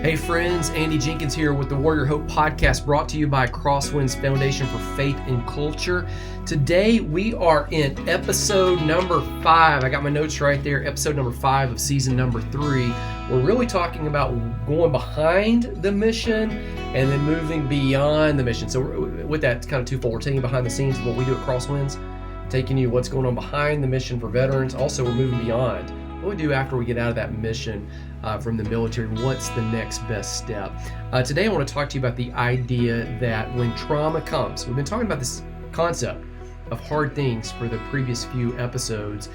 Hey friends, Andy Jenkins here with the Warrior Hope Podcast, brought to you by Crosswinds Foundation for Faith and Culture. Today we are in episode number 5. I got my notes right there, episode number 5 of season number 3. We're really talking about going behind the mission and then moving beyond the mission. So with that, it's kind of twofold. We're taking you behind the scenes of what we do at Crosswinds, taking you what's going on behind the mission for veterans. Also, we're moving beyond what we do after we get out of that mission from the military. What's the next best step? Today I want to talk to you about the idea that when trauma comes, we've been talking about this concept of hard things for the previous few episodes.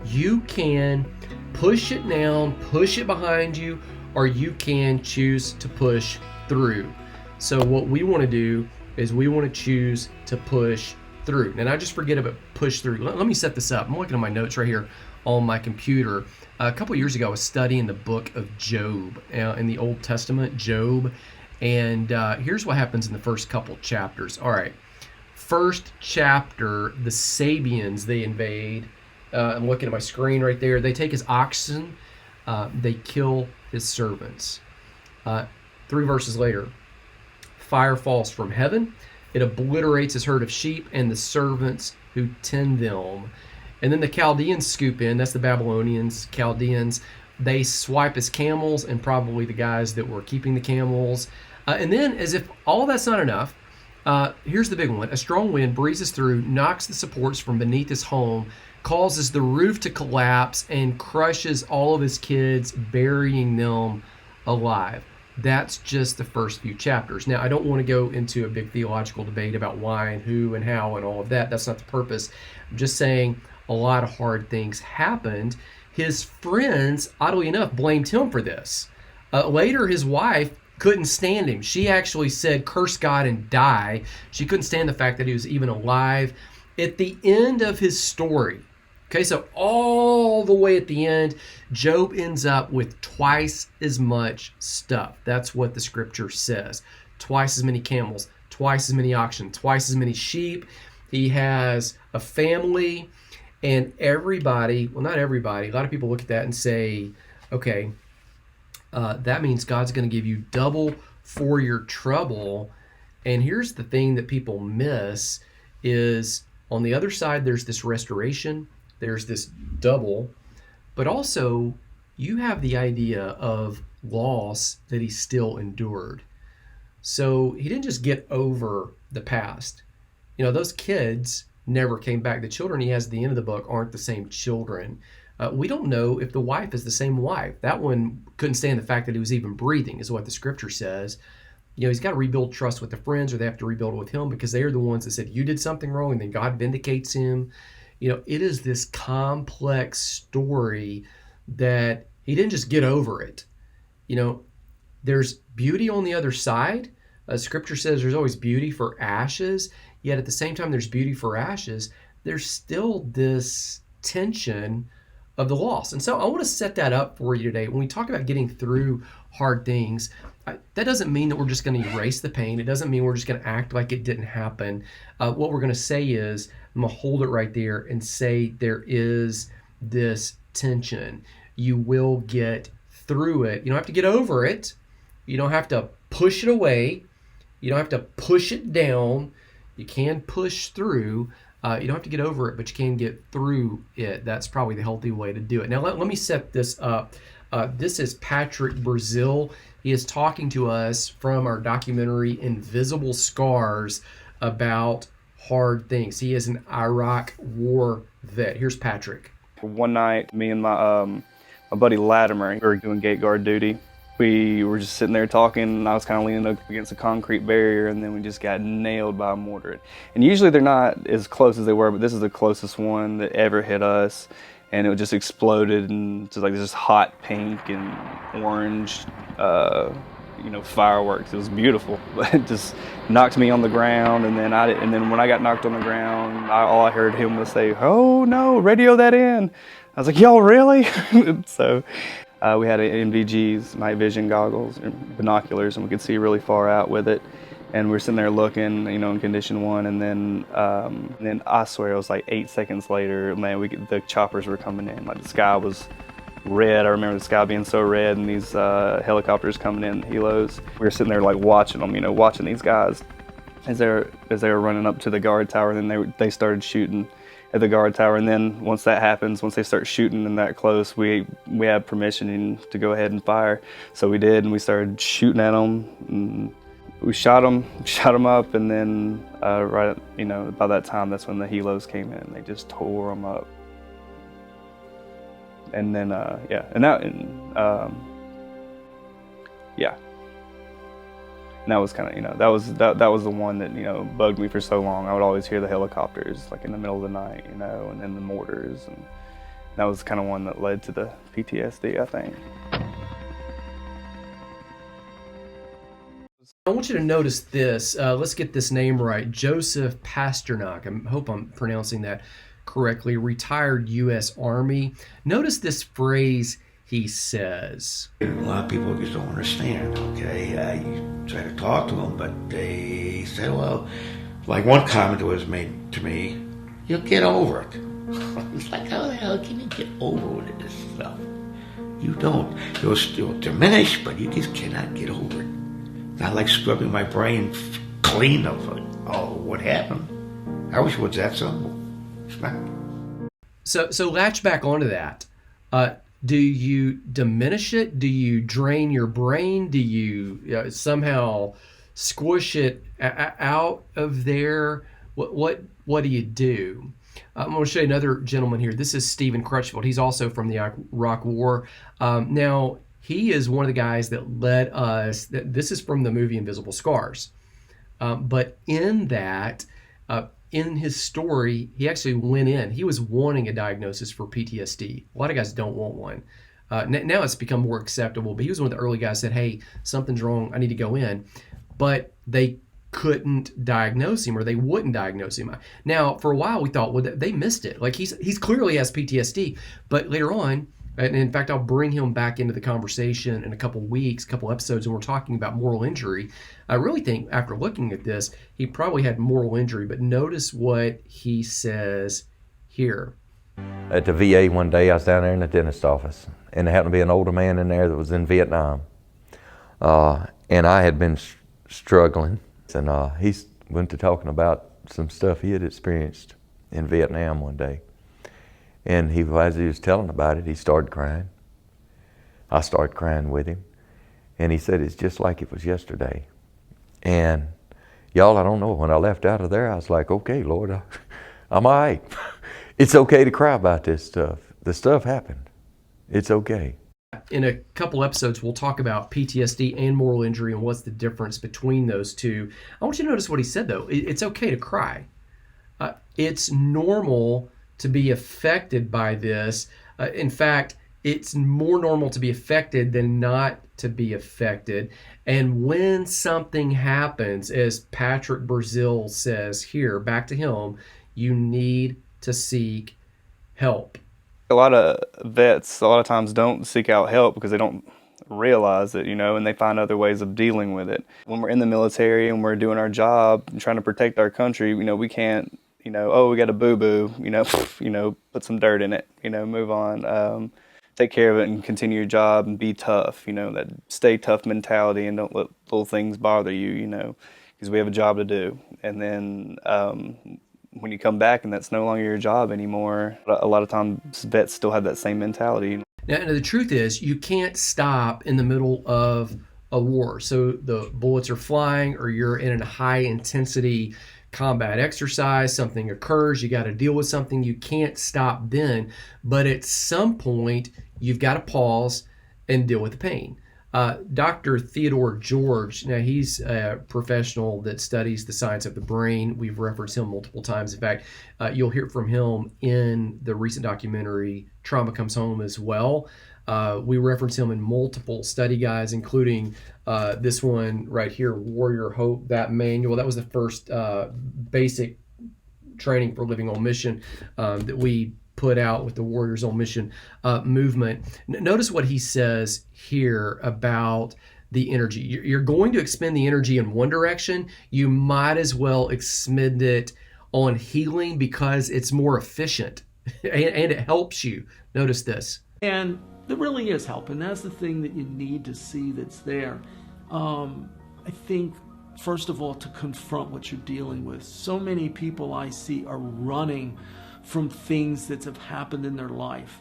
You can push it down, push it behind you, or you can choose to push through. So what we want to do is we want to choose to push through. And I just forget about push through. Let me set this up. I'm looking at my notes right here on my computer. A couple years ago, I was studying the book of Job in the Old Testament, Job. And here's what happens in the first couple chapters. All right. First chapter, the Sabians, they invade. I'm looking at my screen right there. They take his oxen. They kill his servants. 3 verses later, fire falls from heaven. It obliterates his herd of sheep and the servants who tend them. And then the Chaldeans scoop in. That's the Babylonians, Chaldeans. They swipe his camels and probably the guys that were keeping the camels. And then, as if all that's not enough, here's the big one. A strong wind breezes through, knocks the supports from beneath his home, causes the roof to collapse, and crushes all of his kids, burying them alive. That's just the first few chapters. Now, I don't want to go into a big theological debate about why and who and how and all of that. That's not the purpose. I'm just saying a lot of hard things happened. His friends, oddly enough, blamed him for this. Later, his wife couldn't stand him. She actually said, curse God and die. She couldn't stand the fact that he was even alive. At the end of his story, okay, so all the way at the end, Job ends up with twice as much stuff. That's what the scripture says. Twice as many camels, twice as many oxen, twice as many sheep. He has a family. And everybody, well, not everybody, a lot of people look at that and say, okay, that means God's going to give you double for your trouble. And here's the thing that people miss is on the other side, there's this restoration, there's this double, but also you have the idea of loss that he still endured. So he didn't just get over the past. You know, those kids never came back. The children he has at the end of the book aren't the same children. We don't know if the wife is the same wife. That one couldn't stand the fact that he was even breathing, is what the scripture says. You know, he's got to rebuild trust with the friends, or they have to rebuild it with him, because they are the ones that said, you did something wrong, and then God vindicates him. You know, it is this complex story that he didn't just get over it. You know, there's beauty on the other side. Scripture says there's always beauty for ashes. Yet at the same time there's beauty for ashes, there's still this tension of the loss. And so I want to set that up for you today. When we talk about getting through hard things, that doesn't mean that we're just going to erase the pain. It doesn't mean we're just going to act like it didn't happen. What we're going to say is, I'm going to hold it right there and say there is this tension. You will get through it. You don't have to get over it. You don't have to push it away. You don't have to push it down. You can push through. You don't have to get over it, but you can get through it. That's probably the healthy way to do it. Now, let me set this up. This is Patrick Brazil. He is talking to us from our documentary Invisible Scars about hard things. He is an Iraq war vet. Here's Patrick. One night, me and my buddy Latimer, we were doing gate guard duty. We were just sitting there talking, and I was kind of leaning up against a concrete barrier, and then we just got nailed by a mortar. And usually they're not as close as they were, but this is the closest one that ever hit us. And it just exploded, and just like this hot pink and orange, fireworks. It was beautiful, but it just knocked me on the ground. And then when I got knocked on the ground, all I heard him was say, "Oh no, radio that in." I was like, "Y'all really?" So. We had NVGs, night vision goggles, binoculars, and we could see really far out with it. And we were sitting there looking, in condition 1, and then I swear it was like 8 seconds later, man, the choppers were coming in. Like the sky was red. I remember the sky being so red and these helicopters coming in, helos. We were sitting there like watching them, watching these guys as they were running up to the guard tower. And then they started shooting at the guard tower. And then once that happens, once they start shooting in that close, we had permission to go ahead and fire. So we did, and we started shooting at them. And we shot them up, and then right, by that time, that's when the helos came in. They just tore them up. And then, yeah. And that was kind of, that was the one that, bugged me for so long. I would always hear the helicopters, like in the middle of the night, and then the mortars. And that was kind of one that led to the PTSD, I think. I want you to notice this. Let's get this name right. Joseph Pasternak. I hope I'm pronouncing that correctly. Retired U.S. Army. Notice this phrase he says. A lot of people just don't understand, okay? You try to talk to them, but they say, well, like one comment that was made to me, you'll get over it. It's like, how the hell can you get over this stuff? You don't. You'll still diminish, but you just cannot get over it. Not like scrubbing my brain clean of it. Oh, what happened? I wish it was that simple. It's not. So latch back onto that. Do you diminish it? Do you drain your brain? Do you somehow squish it out of there? What do you do? I'm going to show you another gentleman here. This is Stephen Crutchfield. He's also from the Iraq War. Now, he is one of the guys that led us. This is from the movie Invisible Scars. But in that, in his story, he actually went in. He was wanting a diagnosis for PTSD. A lot of guys don't want one. Now it's become more acceptable, but he was one of the early guys that said, hey, something's wrong, I need to go in. But they couldn't diagnose him, or they wouldn't diagnose him. Now, for a while, we thought, well, they missed it. Like he's clearly has PTSD, but later on, and in fact, I'll bring him back into the conversation in a couple episodes, when we're talking about moral injury. I really think after looking at this, he probably had moral injury, but notice what he says here. At the VA one day, I was down there in the dentist office, and there happened to be an older man in there that was in Vietnam. And I had been struggling, and he went to talking about some stuff he had experienced in Vietnam one day. And as he was telling about it, he started crying. I started crying with him. And he said, it's just like it was yesterday. And y'all, I don't know, when I left out of there, I was like, okay, Lord, I'm all right. It's okay to cry about this stuff. The stuff happened. It's okay. In a couple episodes, we'll talk about PTSD and moral injury and what's the difference between those two. I want you to notice what he said, though. It's okay to cry. It's normal to be affected by this. In fact, it's more normal to be affected than not to be affected. And when something happens, as Patrick Brazil says here, back to him, you need to seek help. A lot of vets, a lot of times, don't seek out help because they don't realize it, and they find other ways of dealing with it. When we're in the military and we're doing our job and trying to protect our country, we can't, oh, we got a boo-boo, put some dirt in it, move on. Take care of it and continue your job and be tough, that stay tough mentality, and don't let little things bother you, because we have a job to do. And then when you come back and that's no longer your job anymore, a lot of times vets still have that same mentality. Now, the truth is, you can't stop in the middle of a war. So the bullets are flying, or you're in a high intensity combat exercise, something occurs, you got to deal with something, you can't stop then. But at some point, you've got to pause and deal with the pain. Dr. Theodore George, now he's a professional that studies the science of the brain. We've referenced him multiple times. In fact, you'll hear from him in the recent documentary, Trauma Comes Home, as well. We reference him in multiple study guides, including this one right here, Warrior Hope, that manual. That was the first basic training for living on mission that we put out with the Warriors on Mission movement. Notice what he says here about the energy. You're going to expend the energy in one direction. You might as well expend it on healing because it's more efficient and it helps you. Notice this. And There really is help, and that's the thing that you need to see that's there. I think, first of all, to confront what you're dealing with. So many people I see are running from things that have happened in their life.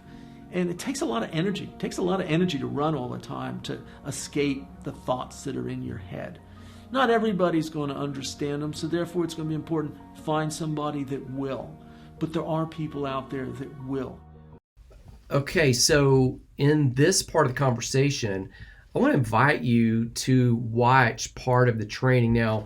And it takes a lot of energy. It takes a lot of energy to run all the time, to escape the thoughts that are in your head. Not everybody's going to understand them, so therefore it's going to be important to find somebody that will. But there are people out there that will. Okay, so in this part of the conversation, I want to invite you to watch part of the training. Now,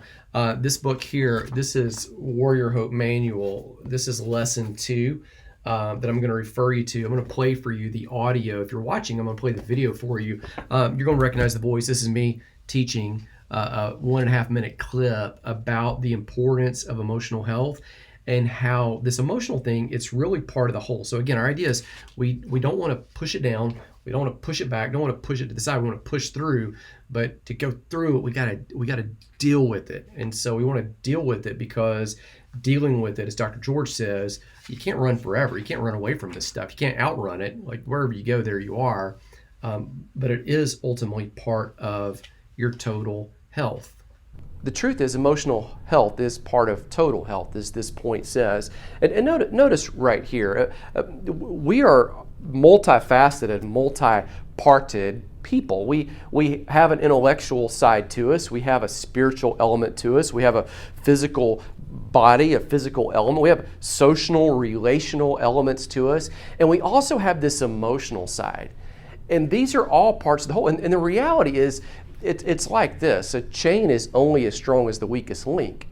this book here, this is Warrior Hope Manual. This is lesson 2 that I'm going to refer you to. I'm going to play for you the audio. If you're watching, I'm going to play the video for you. You're going to recognize the voice. This is me teaching a 1.5 minute clip about the importance of emotional health and how this emotional thing, it's really part of the whole. So again, our idea is we don't want to push it down. We don't want to push it back. Don't want to push it to the side. We want to push through, but to go through it, we gotta deal with it. And so we want to deal with it because dealing with it, as Dr. George says, you can't run forever. You can't run away from this stuff. You can't outrun it. Like wherever you go, there you are. But it is ultimately part of your total health. The truth is, emotional health is part of total health, as this point says. And notice right here, we are multifaceted, multi-parted people. We have an intellectual side to us. We have a spiritual element to us. We have a physical body, a physical element. We have social, relational elements to us. And we also have this emotional side. And these are all parts of the whole. And the reality is, it's like this. A chain is only as strong as the weakest link.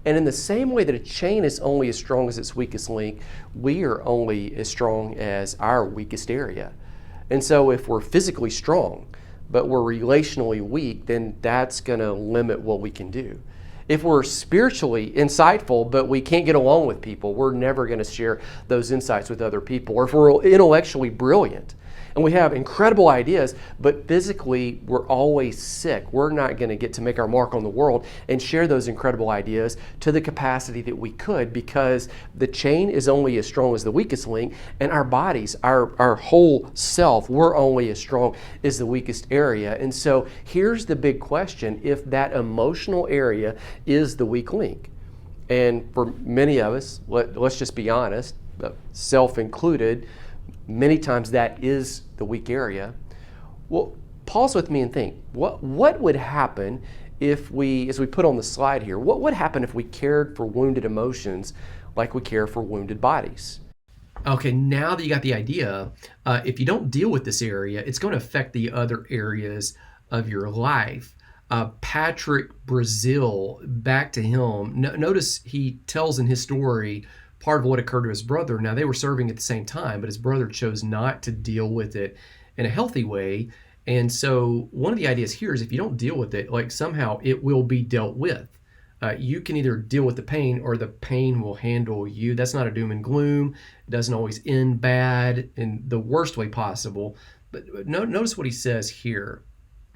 And in the same way that a chain is only as strong as its weakest link, we are only as strong as our weakest area. And so if we're physically strong, but we're relationally weak, then that's going to limit what we can do. If we're spiritually insightful, but we can't get along with people, we're never going to share those insights with other people. Or if we're intellectually brilliant, and we have incredible ideas, but physically we're always sick, we're not going to get to make our mark on the world and share those incredible ideas to the capacity that we could, because the chain is only as strong as the weakest link, and our bodies, our whole self, we're only as strong as the weakest area. And so here's the big question: if that emotional area is the weak link, and for many of us, let's just be honest, self included, many times that is the weak area. Well, pause with me and think, what would happen if we, as we put on the slide here, what would happen if we cared for wounded emotions like we care for wounded bodies? Okay, now that you got the idea, if you don't deal with this area, it's going to affect the other areas of your life. Patrick Brazil, back to him, notice he tells in his story part of what occurred to his brother. Now, they were serving at the same time, but his brother chose not to deal with it in a healthy way. And so one of the ideas here is if you don't deal with it, like somehow it will be dealt with. You can either deal with the pain or the pain will handle you. That's not a doom and gloom. It doesn't always end bad in the worst way possible. But notice what he says here.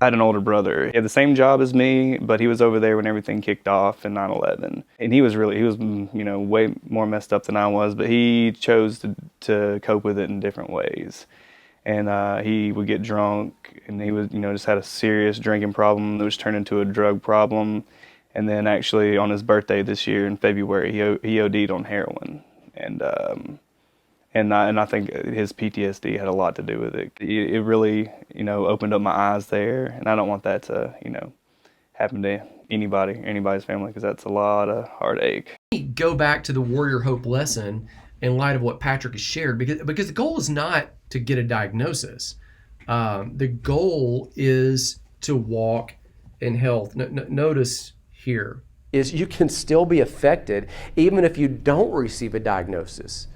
I had an older brother. He had the same job as me, but he was over there when everything kicked off in 9/11. And he was way more messed up than I was, but he chose to cope with it in different ways. And he would get drunk, and he was, just had a serious drinking problem that was turned into a drug problem. And then actually on his birthday this year in February, he OD'd on heroin. And I think his PTSD had a lot to do with it. It really, opened up my eyes there, and I don't want that to, happen to anybody's family, because that's a lot of heartache. Go back to the Warrior Hope lesson in light of what Patrick has shared, because the goal is not to get a diagnosis. The goal is to walk in health. Notice here is you can still be affected even if you don't receive a diagnosis.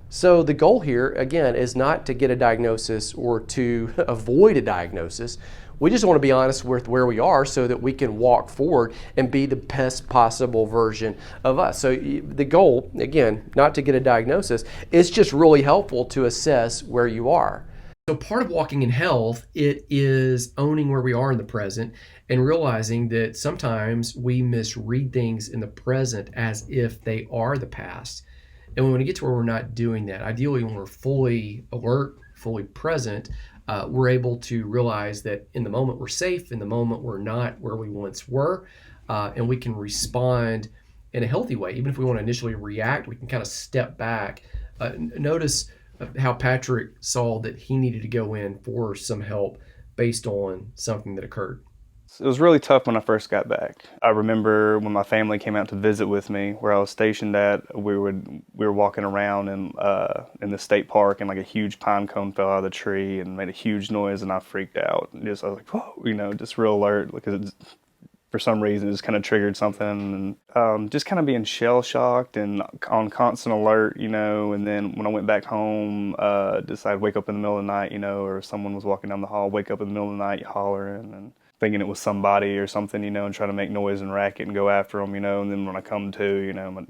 So the goal here, again, is not to get a diagnosis or to avoid a diagnosis. We just want to be honest with where we are so that we can walk forward and be the best possible version of us. So the goal, again, not to get a diagnosis, it's just really helpful to assess where you are. So part of walking in health, it is owning where we are in the present and realizing that sometimes we misread things in the present as if they are the past. And when we get to where we're not doing that, ideally when we're fully alert, fully present, we're able to realize that in the moment we're safe, in the moment we're not where we once were, and we can respond in a healthy way. Even if we want to initially react, we can kind of step back. Notice how Patrick saw that he needed to go in for some help based on something that occurred. It was really tough when I first got back. I remember when my family came out to visit with me, where I was stationed at. We were walking around in the state park, and like a huge pine cone fell out of the tree and made a huge noise, and I freaked out. I was like, whoa, just real alert, because for some reason it just kind of triggered something, and just kind of being shell shocked and on constant alert, And then when I went back home, just I'd wake up in the middle of the night, or someone was walking down the hall, wake up in the middle of the night hollering and thinking it was somebody or something, and trying to make noise and racket and go after them, and then when I come to,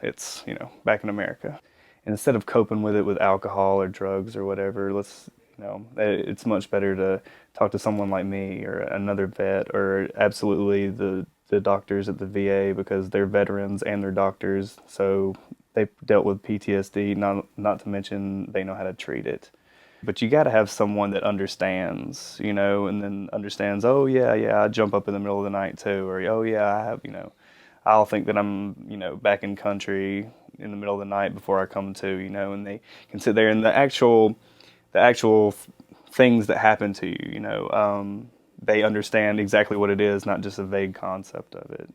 it's, back in America. And instead of coping with it with alcohol or drugs or whatever, it's much better to talk to someone like me or another vet, or absolutely the doctors at the VA, because they're veterans and they're doctors, so they've dealt with PTSD, not to mention they know how to treat it. But you got to have someone that understands, and then understands, oh yeah, I jump up in the middle of the night too, or oh yeah, I have, I'll think that I'm, back in country in the middle of the night before I come to, and they can sit there, and the actual things that happen to you, they understand exactly what it is, not just a vague concept of it.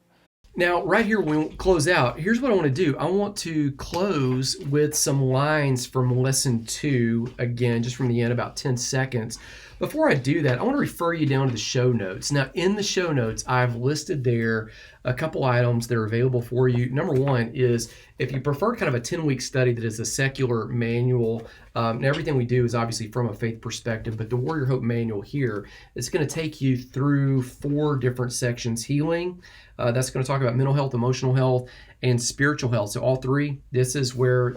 Now, right here, when we close out, here's what I want to do. I want to close with some lines from lesson 2, again, just from the end, about 10 seconds. Before I do that, I want to refer you down to the show notes. Now, in the show notes, I've listed there a couple items that are available for you. Number one is, if you prefer kind of a 10-week study that is a secular manual, and everything we do is obviously from a faith perspective, but the Warrior Hope Manual here is going to take you through 4 different sections: healing, that's going to talk about mental health, emotional health, and spiritual health. So all 3, this is where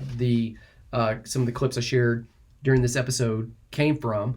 some of the clips I shared during this episode came from.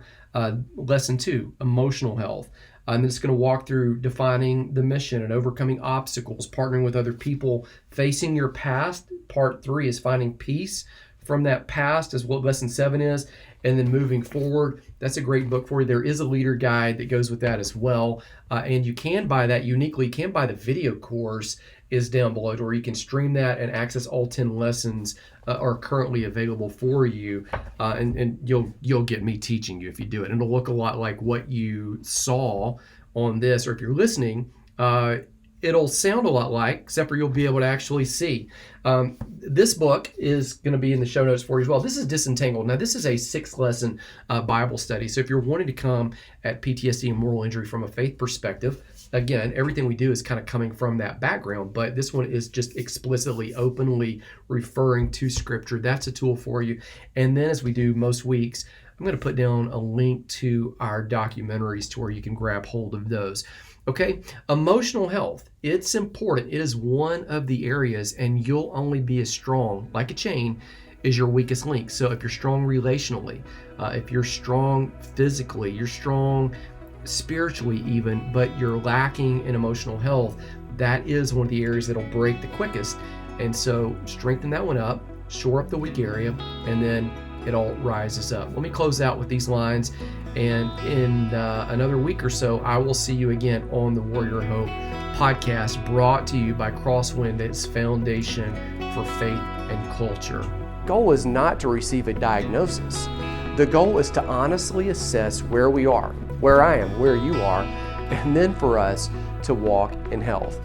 Lesson 2, emotional health. And it's going to walk through defining the mission and overcoming obstacles, partnering with other people, facing your past. Part 3 is finding peace from that past, is what lesson 7 is, and then moving forward. That's a great book for you. There is a leader guide that goes with that as well. And you can buy that uniquely. You can buy the video course, is down below, or you can stream that and access all 10 lessons are currently available for you. And you'll get me teaching you if you do it. And it'll look a lot like what you saw on this, or if you're listening, it'll sound a lot like, except for you'll be able to actually see. This book is going to be in the show notes for you as well. This is Disentangled. Now, this is a 6-lesson Bible study. So if you're wanting to come at PTSD and moral injury from a faith perspective, again, everything we do is kind of coming from that background, but this one is just explicitly, openly referring to Scripture. That's a tool for you. And then, as we do most weeks, I'm going to put down a link to our documentaries to where you can grab hold of those. Okay, emotional health, it's important. It is one of the areas, and you'll only be as strong, like a chain, is your weakest link. So if you're strong relationally, if you're strong physically, you're strong spiritually even, but you're lacking in emotional health, that is one of the areas that'll break the quickest. And so strengthen that one up, shore up the weak area, and then it all rises up. Let me close out with these lines, and in another week or so, I will see you again on the Warrior Hope podcast, brought to you by Crosswind, its foundation for faith and culture. The goal is not to receive a diagnosis. The goal is to honestly assess where we are, where I am, where you are, and then for us to walk in health.